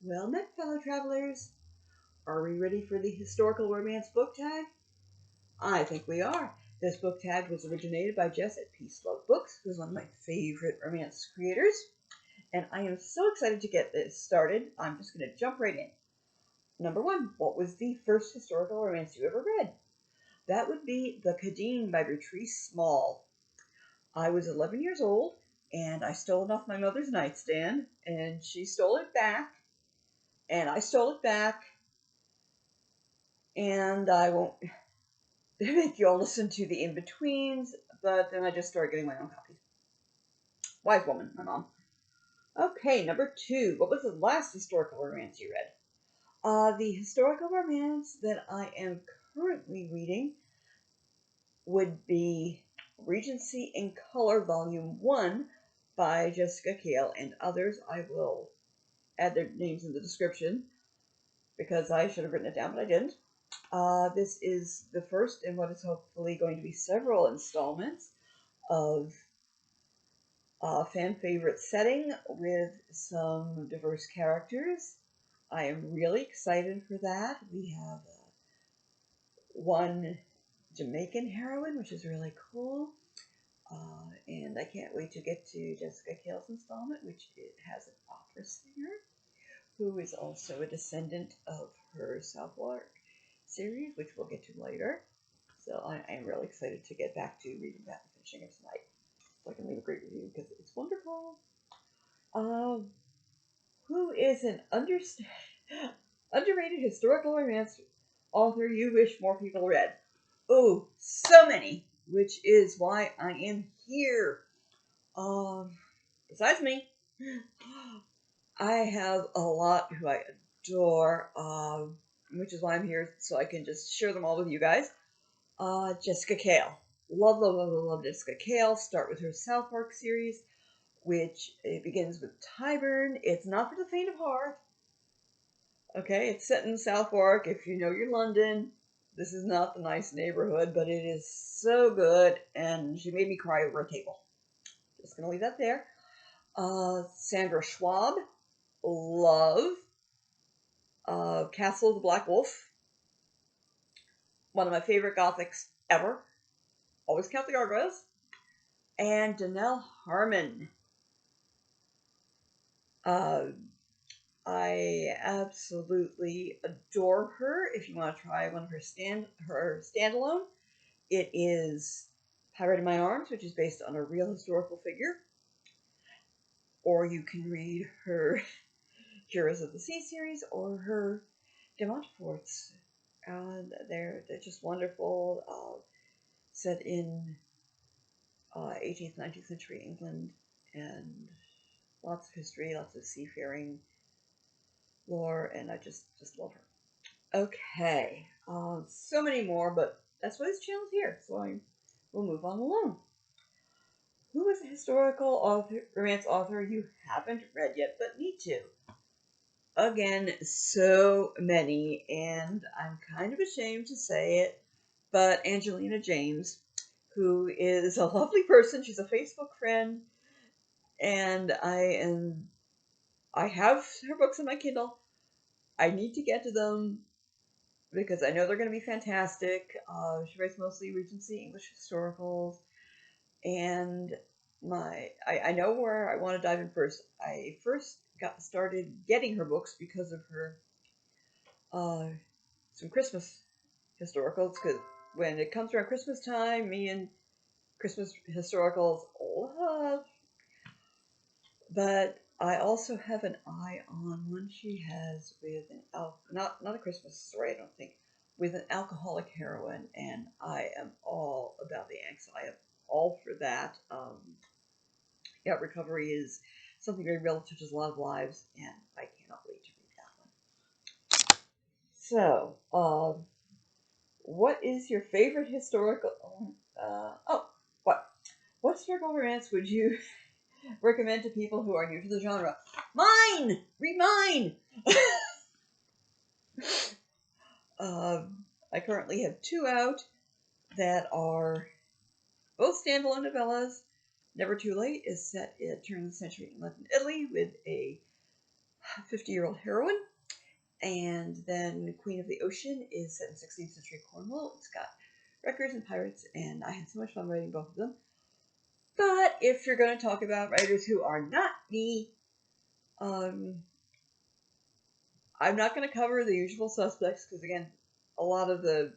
Well met, fellow travelers. Are we ready for the historical romance book tag? I think we are. This book tag was originated by Jess at PeaceLoveBooks, who's one of my favorite romance creators. And I am so excited to get this started. I'm just going to jump right in. Number 1. What was the first historical romance you ever read? That would be The Cadine by Beatrice Small. I was 11 years old, and I stole it off my mother's nightstand, and she stole it back, and I stole it back, and I won't make you all listen to the in-betweens, but then I just started getting my own copies. Wise woman, my mom. Okay, number 2. What was the last historical romance you read? The historical romance that I am currently reading would be Regency in Color Volume 1 by Jessica Kale and others. I will add their names in the description because I should have written it down, but I didn't. This is the first in what is hopefully going to be several installments of fan favorite setting with some diverse characters. I am really excited for that. We have one Jamaican heroine, which is really cool. And I can't wait to get to Jessica Kale's installment, which it has an opera singer who is also a descendant of her Southwark series, which we'll get to later. So I am really excited to get back to reading that and finishing it tonight, so I can leave a great review because it's wonderful. Who is an underrated historical romance author you wish more people read? Oh, so many, which is why I am here. Besides me, I have a lot who I adore, which is why I'm here, so I can just share them all with you guys. Jessica Kale. Love, love, love, love Jessica Kale. Start with her Southwark series, which it begins with Tyburn. It's not for the faint of heart. Okay, it's set in Southwark. If you know your London, this is not the nice neighborhood, but it is so good, and she made me cry over a table. Just gonna leave that there. Sandra Schwab. Love. Castle of the Black Wolf. One of my favorite Gothics ever. Always count the gargoyles. And Danelle Harmon. I absolutely adore her. If you want to try one of her standalone, it is Pirate in My Arms, which is based on a real historical figure. Or you can read her Heroes of the Sea series or her De Montforts. They're just wonderful. Set in 18th, 19th century England, and lots of history, lots of seafaring lore, and I just love her. Okay, so many more, but that's why this channel's here, so we'll move on along. Who is a historical romance author you haven't read yet but need to? Again, so many, and I'm kind of ashamed to say it, but Angelina James, who is a lovely person. She's a Facebook friend, and I have her books on my Kindle. I need to get to them because I know they're going to be fantastic. She writes mostly Regency English historicals, and I know where I want to dive in first. I first got started getting her books because of her some Christmas historicals, because when it comes around Christmas time, me and Christmas historicals love. But I also have an eye on one she has with not a Christmas story, I don't think, with an alcoholic heroine, and I am all about the angst. I am all for that. Yeah, recovery is something very real, touches a lot of lives, and I cannot wait to read that one. So, what is your favorite historical? What historical romance would you recommend to people who are new to the genre? Mine! Read mine! I currently have 2 out that are both standalone novellas. Never Too Late is set at turn of the century England and Italy with a 50-year-old heroine. And then Queen of the Ocean is set in 16th century Cornwall. It's got wreckers and pirates, and I had so much fun writing both of them. But if you're going to talk about writers who are not me, I'm not going to cover the usual suspects, because again, a lot of the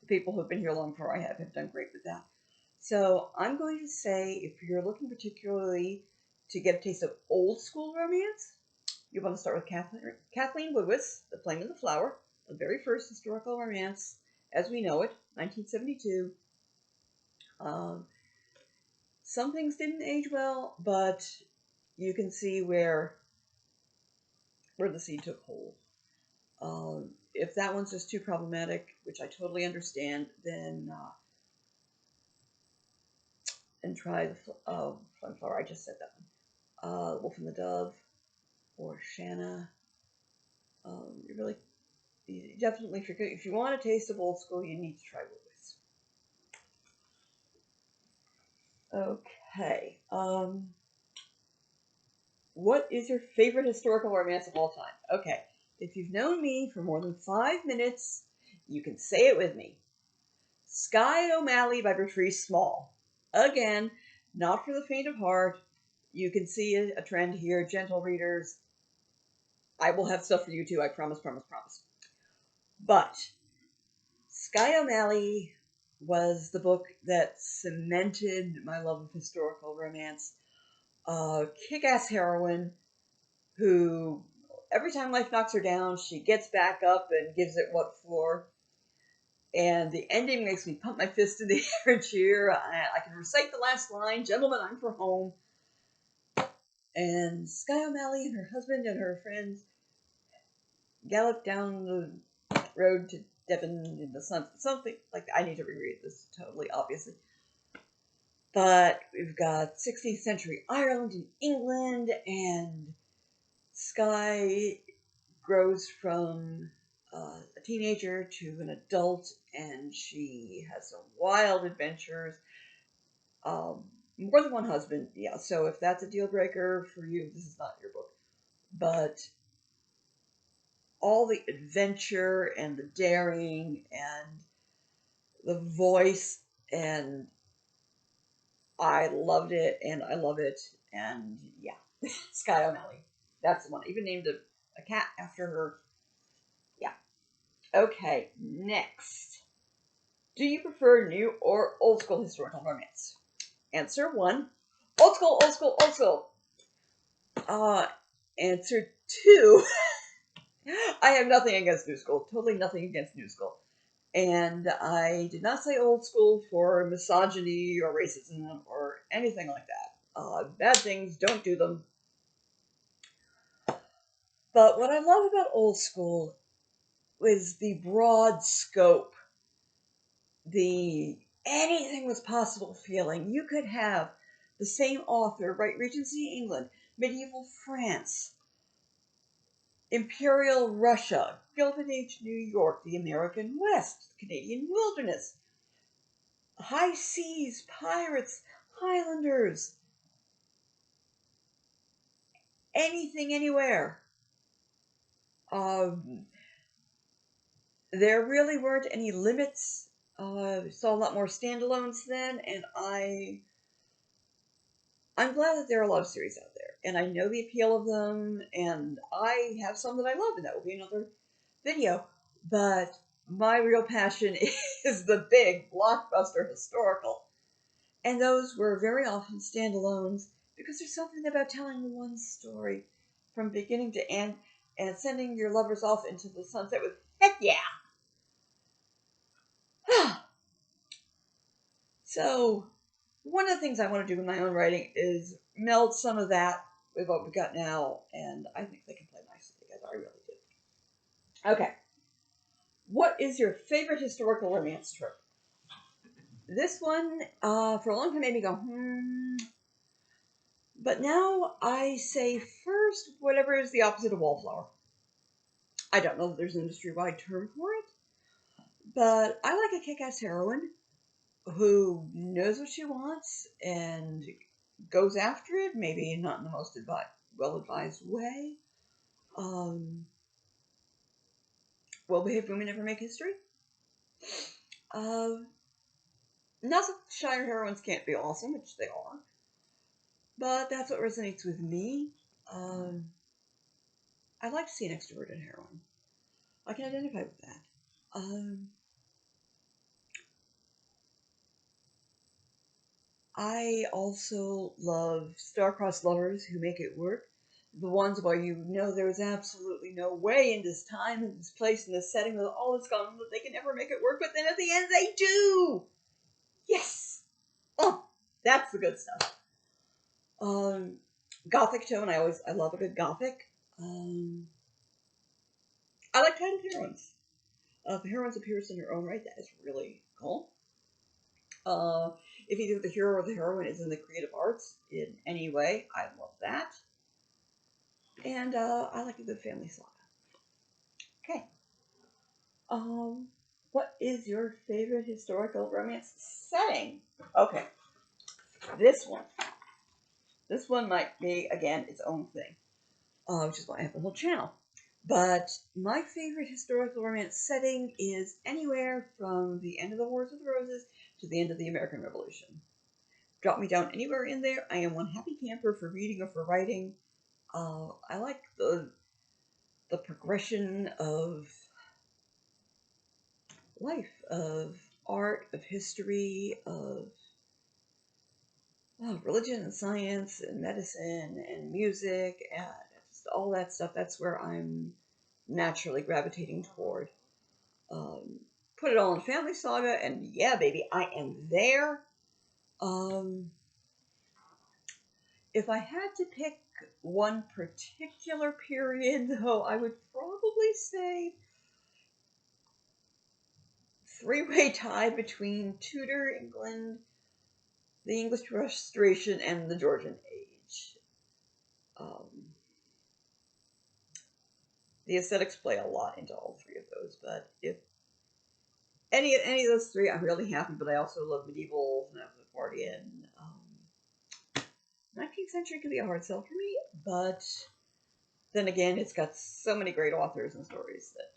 people who've been here long before I have done great with that. So I'm going to say, if you're looking particularly to get a taste of old school romance, you want to start with Kathleen Woodward's The Flame and the Flower, the very first historical romance as we know it, 1972. Some things didn't age well, but you can see where the seed took hold. If that one's just too problematic, which I totally understand, then and try the Flower. I just said that one. Wolf and the Dove, or Shanna. You definitely, if you want a taste of old school, you need to try Woodward's. Okay. What is your favorite historical romance of all time? Okay. If you've known me for more than 5 minutes, you can say it with me. Skye O'Malley by Patrice Small. Again, not for the faint of heart. You can see a trend here, gentle readers. I will have stuff for you too, I promise, promise, promise. But Skye O'Malley was the book that cemented my love of historical romance. Kick-ass heroine who, every time life knocks her down, she gets back up and gives it what for. And the ending makes me pump my fist in the air and cheer. I can recite the last line, "Gentlemen, I'm for home." And Skye O'Malley and her husband and her friends gallop down the road to Devon in the sun. Something like that. I need to reread this, totally, obviously. But we've got 16th century Ireland and England, and Skye grows from a teenager to an adult, and she has some wild adventures. More than one husband, yeah. So if that's a deal breaker for you, this is not your book. But all the adventure and the daring and the voice, and I loved it, and I love it, and yeah. Skye O'Malley. That's the one. I even named a cat after her. Yeah. Okay, next. Do you prefer new or old school historical romance? Answer 1. Old school, old school, old school. Answer 2. I have nothing against new school. Totally nothing against new school. And I did not say old school for misogyny or racism or anything like that. Bad things, don't do them. But what I love about old school is the broad scope. The anything was possible feeling. You could have the same author write Regency England, medieval France, Imperial Russia, Gilded Age New York, the American West, Canadian wilderness, high seas, pirates, Highlanders, anything, anywhere. There really weren't any limits. We saw a lot more standalones then, and I'm glad that there are a lot of series out there, and I know the appeal of them, and I have some that I love, and that will be another video. But my real passion is the big blockbuster historical, and those were very often standalones, because there's something about telling one story from beginning to end and sending your lovers off into the sunset with heck yeah. So one of the things I want to do in my own writing is meld some of that with what we've got now, and I think they can play nicely together. I really do. Okay. What is your favorite historical romance trope? This one, for a long time, made me go, But now I say first, whatever is the opposite of wallflower. I don't know if there's an industry-wide term for it, but I like a kick-ass heroine who knows what she wants and goes after it, maybe not in the most well-advised way. Well-behaved women never make history. Not that Shire heroines can't be awesome, which they are, but that's what resonates with me. I'd like to see an extroverted heroine. I can identify with that. I also love star-crossed lovers who make it work. The ones where you know there's absolutely no way in this time, in this place, in this setting, with all that's gone on, that they can never make it work, but then at the end they do! Yes! Oh, that's the good stuff. Gothic Tone, I love a good Gothic. I like titled heroines. If a heroine appears in her own right, that is really cool. If either the hero or the heroine is in the creative arts in any way, I love that. And I like a good family saga. Okay. What is your favorite historical romance setting? Okay. This one. This one might be, again, its own thing, which is why I have the whole channel. But my favorite historical romance setting is anywhere from the end of the Wars of the Roses to the end of the American Revolution. Drop me down anywhere in there. I am one happy camper for reading or for writing. I like the progression of life, of art, of history, of religion and science and medicine and music and just all that stuff. That's where I'm naturally gravitating toward. Put it all in family saga, and yeah, baby, I am there. If I had to pick one particular period, though, I would probably say three-way tie between Tudor England, the English Restoration, and the Georgian Age. The aesthetics play a lot into all three of those, but if any of those three, I'm really happy. But I also love medieval and Edwardian. 19th century can be a hard sell for me, but then again, it's got so many great authors and stories that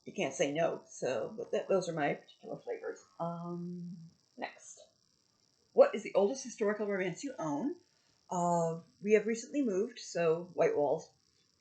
you can't say no. So, but those are my particular flavors. Next. What is the oldest historical romance you own? We have recently moved, so white walls,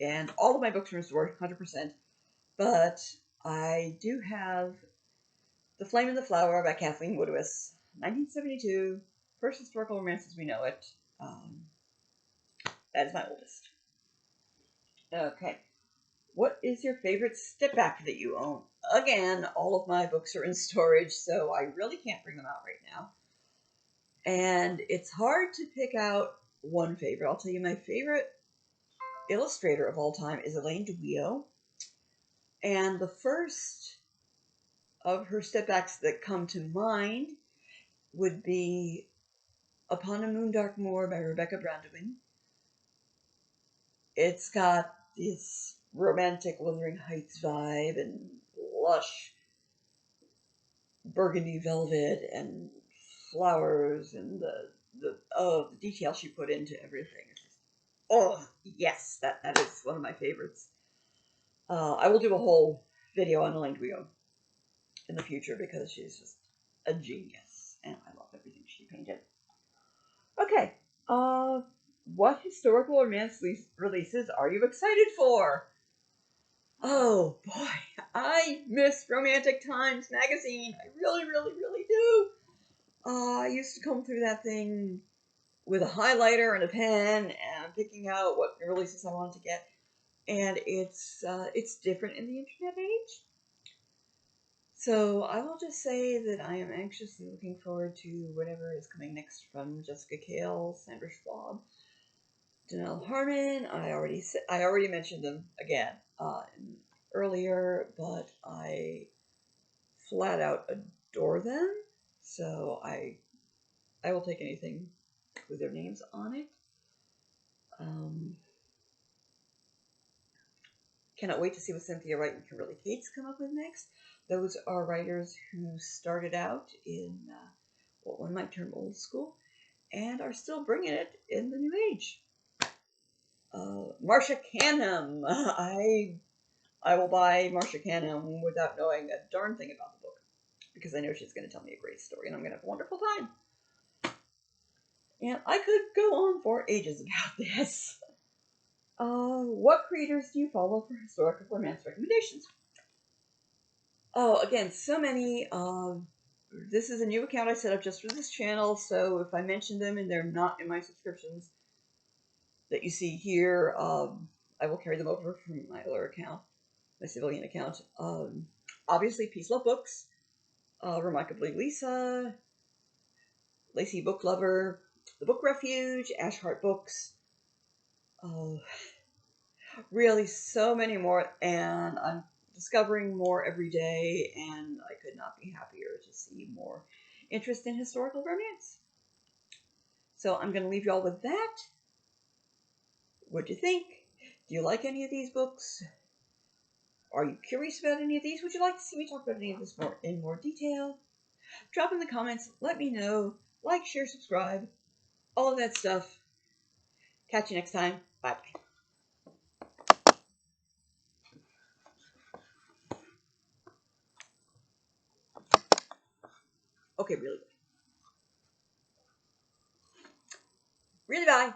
and all of my books are restored, 100%. But I do have The Flame and the Flower by Kathleen Woodiwiss, 1972, first historical romance as we know it. That is my oldest. Okay. What is your favorite stepback that you own? Again, all of my books are in storage, so I really can't bring them out right now. And it's hard to pick out one favorite. I'll tell you my favorite illustrator of all time is Elaine DeWio. And the first of her stepbacks that come to mind would be Upon a Moondark Moor by Rebecca Brandewin. It's got this romantic Wuthering Heights vibe and lush burgundy velvet and flowers and the detail she put into everything. Oh, yes, that is one of my favorites. I will do a whole video on Elaine DeWio in the future because she's just a genius, and I love everything she painted. Okay, what historical romance releases are you excited for? Oh boy, I miss Romantic Times magazine. I really, really, really do. I used to comb through that thing with a highlighter and a pen and picking out what releases I wanted to get. And it's different in the internet age. So I will just say that I am anxiously looking forward to whatever is coming next from Jessica Kale, Sandra Schwab, Janelle Harmon. I already mentioned them again earlier, but I flat out adore them. So I will take anything with their names on it. Cannot wait to see what Cynthia Wright and Kimberly Cates come up with next. Those are writers who started out in what one might term old school and are still bringing it in the new age. Marcia Canham. I will buy Marcia Canham without knowing a darn thing about the book, because I know she's going to tell me a great story, and I'm going to have a wonderful time. And I could go on for ages about this. What creators do you follow for historical romance recommendations? Oh, again, so many. This is a new account I set up just for this channel, so if I mention them and they're not in my subscriptions that you see here, I will carry them over from my other account, my civilian account. Obviously, PeaceLoveBooks, Remarkably Lisa, Lacey Book Lover, The Book Refuge, Ashheart Books. Really, so many more, and I'm discovering more every day, and I could not be happier to see more interest in historical romance. So I'm going to leave you all with that. What do you think? Do you like any of these books? Are you curious about any of these? Would you like to see me talk about any of this in more detail? Drop in the comments. Let me know. Like, share, subscribe. All of that stuff. Catch you next time. Bye-bye. Okay, really bye.